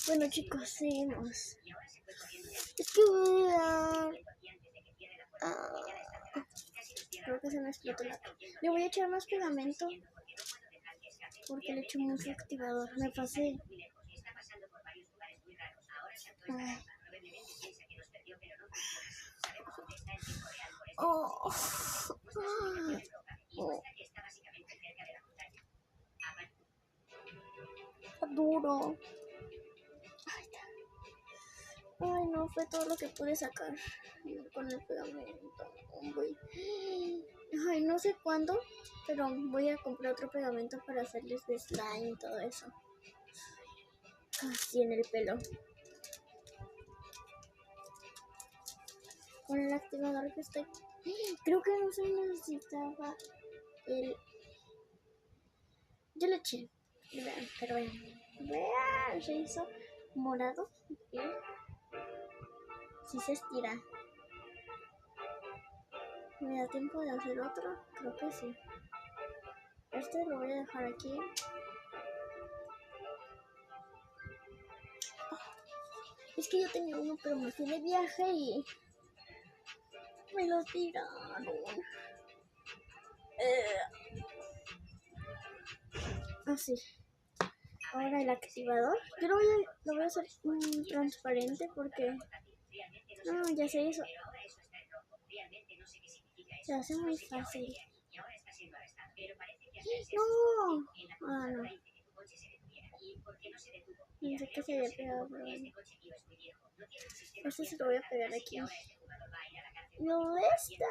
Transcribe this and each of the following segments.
Bueno, chicos, seguimos. Es que voy creo que se me explotó la... Le voy a echar más pegamento porque le echo mucho activador. Me pasé. Ay. Oh. Oh. Está duro. Ay, no, fue todo lo que pude sacar con el pegamento. Ay, no sé cuándo, pero voy a comprar otro pegamento para hacerles de slime y todo eso. Así en el pelo. Con el activador que estoy... Creo que no se necesitaba el... Yo le eché. Vean, pero vean, se hizo morado. ¿Sí? Sí se estira. ¿Me da tiempo de hacer otro? Creo que sí. Este lo voy a dejar aquí. Es que yo tenía uno, pero me fui de viaje y me lo tiraron. Así. Ahora el activador. Yo lo voy a hacer transparente porque... No, ya se hizo. Se hace muy fácil. No. Ah, no. Pensé que se había pegado, pero bueno. Este se lo voy a pegar aquí. ¡No está!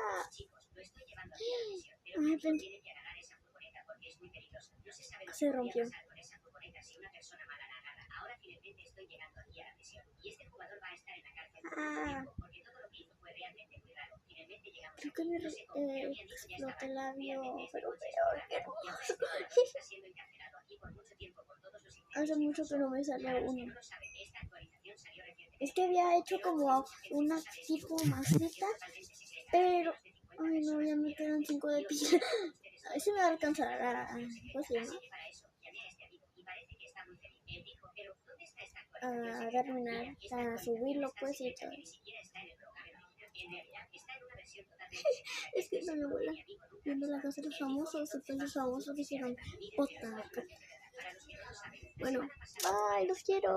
Ay, se rompió. Ah. Creo que me explotó el labio, pero peor que no. Hace mucho que no me sale uno. Es que había hecho como una tipo masita, pero... Ay, no, ya me quedan 5 de pila. A ver si me va a alcanzar a... ¿Cómo se llama? A terminar, a subirlo pues y todo. Es que no me vuela viendo la casa de los famosos, y pues los famosos hicieron otaku. Bueno, bye, los quiero.